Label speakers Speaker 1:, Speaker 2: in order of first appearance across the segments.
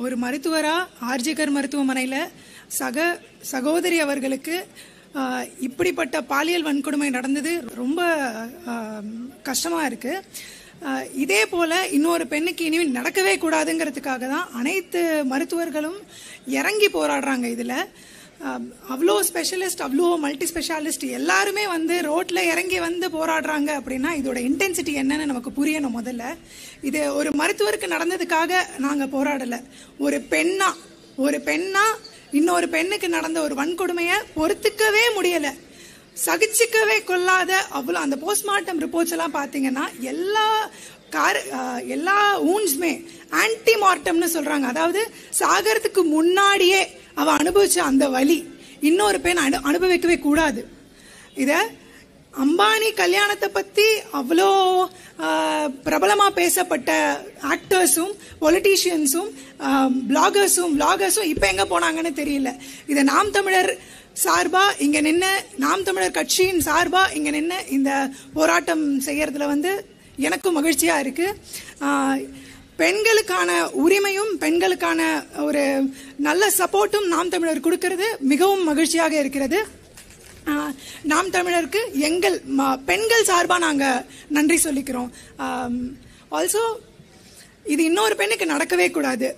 Speaker 1: ஒரு மருத்துவரா ஆர்ஜிகர் மருத்துவமனையில சகோதரி அவர்களுக்கு இப்படிப்பட்ட பாலியல் வன்கொடுமை நடந்தது ரொம்ப கஷ்டமா இருக்கு. இதே போல இன்னொரு பெண்ணுக்கு இனிமே நடக்கவே கூடாதுங்கிறதுக்காக தான் அனைத்து மருத்துவர்களும் இறங்கி போராடுறாங்க. இதுல அவ்வளோ ஸ்பெஷலிஸ்ட், அவ்வளோ மல்டி ஸ்பெஷாலிஸ்ட் எல்லாருமே ரோட்ல இறங்கி போராடுறாங்க அப்படின்னா இதோட இன்டென்சிட்டி என்னன்னு நமக்கு புரியணும். முதல்ல இது ஒரு மருத்துவருக்கு நடந்ததுக்காக நாங்க போராடல. ஒரு பெண்ணா இன்னொரு பெண்ணுக்கு நடந்த ஒரு வன்கொடுமையை பொறுத்துக்கவே முடியல, சகிச்சுக்கவே கொள்ளாத அவ்வளோ. அந்த போஸ்ட்மார்ட்டம் ரிப்போர்ட்ஸ் எல்லாம் பாத்தீங்கன்னா எல்லா ஊன்ஸ்மே ஆன்டி மார்ட்டம்னு சொல்றாங்க. அதாவது சாகரத்துக்கு முன்னாடியே அவ அனுபவிச்ச அந்த வலி இன்னொரு பெண் அனுபவிக்கவே கூடாது. இத அம்பானி கல்யாணத்தை பத்தி அவ்வளோ பிரபலமா பேசப்பட்ட ஆக்டர்ஸும் பொலிட்டீஷியன்ஸும் பிளாகர்ஸும் இப்ப எங்க போனாங்கன்னு தெரியல. இத நாம் தமிழர் சார்பா இங்க நின்று, நாம் தமிழர் கட்சியின் சார்பா இங்க நின்று இந்த போராட்டம் செய்யறதுல எனக்கும் மகிழ்ச்சியா இருக்கு. பெண்களுக்கான உரிமையும் பெண்களுக்கான ஒரு நல்ல சப்போர்ட்டும் நாம் தமிழர் கொடுக்கிறது மிகவும் மகிழ்ச்சியாக இருக்கிறது. நாம் தமிழருக்கு எங்கள் பெண்கள் சார்பா நாங்க நன்றி சொல்லிக்கிறோம். ஆல்சோ இது இன்னொரு பெண்ணுக்கு நடக்கவே கூடாது.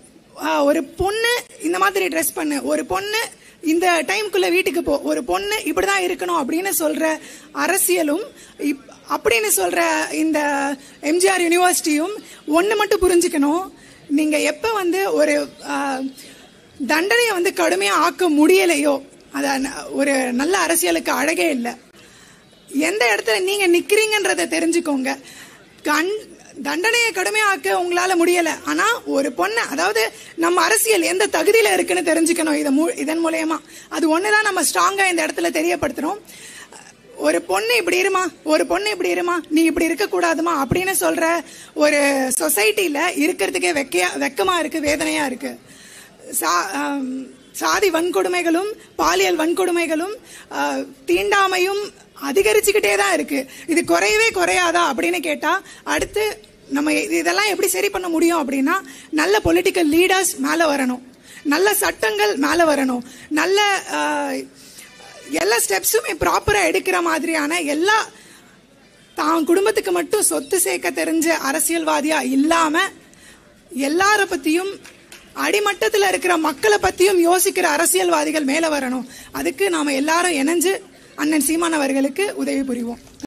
Speaker 1: ஒரு பொண்ணு இந்த மாதிரி ட்ரெஸ் பண்ணு, ஒரு பொண்ணு இந்த டைம்குள்ள வீட்டுக்கு போ, ஒரு பொண்ணு இப்படிதான் இருக்கணும் அப்படின்னு சொல்ற அரசியலும் அப்படின்னு சொல்ற இந்த எம்ஜிஆர் யூனிவர்சிட்டியும் ஒண்ணு மட்டும் புரிஞ்சுக்கணும். நீங்க எப்ப ஒரு தண்டனையை கடுமையா ஆக்க முடியலையோ அத ஒரு நல்ல அரசியலுக்கு அழகே இல்லை. எந்த இடத்துல நீங்க நிக்கிறீங்கன்றத தெரிஞ்சுக்கோங்க. தண்டனையை கடுமையாக்க உங்களால முடியல, ஆனா ஒரு பொண்ணு, அதாவது நம்ம அரசியல் எந்த தகுதியில இருக்குன்னு தெரிஞ்சுக்கணும். இதன் மூலமா அது ஒண்ணுதான் நம்ம ஸ்ட்ராங்கா இந்த இடத்துல தெரியப்படுத்துறோம். ஒரு பொண்ணு இப்படி இருமா, ஒரு பொண்ணு இப்படி இருமா, நீ இப்படி இருக்க கூடாதுமா அப்படின்னு சொல்ற ஒரு சொசைட்டில இருக்கிறதுக்கே வெக்கமா இருக்கு, வேதனையா இருக்கு. சாதி வன்கொடுமைகளும் பாலியல் வன்கொடுமைகளும் தீண்டாமையும் அதிகரிச்சுக்கிட்டே தான் இருக்கு. இது குறையவே குறையாதா அப்படின்னு கேட்டா அடுத்து நம்ம இதெல்லாம் எப்படி சரி பண்ண முடியும் அப்படின்னா நல்ல பொலிட்டிக்கல் லீடர்ஸ் மேல வரணும், நல்ல சட்டங்கள் மேல வரணும், நல்ல எல்லா ஸ்டெப்ஸுமே ப்ராப்பரா எடுக்கிற மாதிரியான எல்லா தான் குடும்பத்துக்கு மட்டும் சொத்து சேர்க்க தெரிஞ்ச அரசியல்வாதியா இல்லாம எல்லார பத்தியும் அடிமட்டத்தில் இருக்கிற மக்களை பத்தியும் யோசிக்கிற அரசியல்வாதிகள் மேல வரணும். அதுக்கு நாம எல்லாரும் இணைஞ்சு அண்ணன் சீமான் அவர்களுக்கு உதவி புரிவோம்.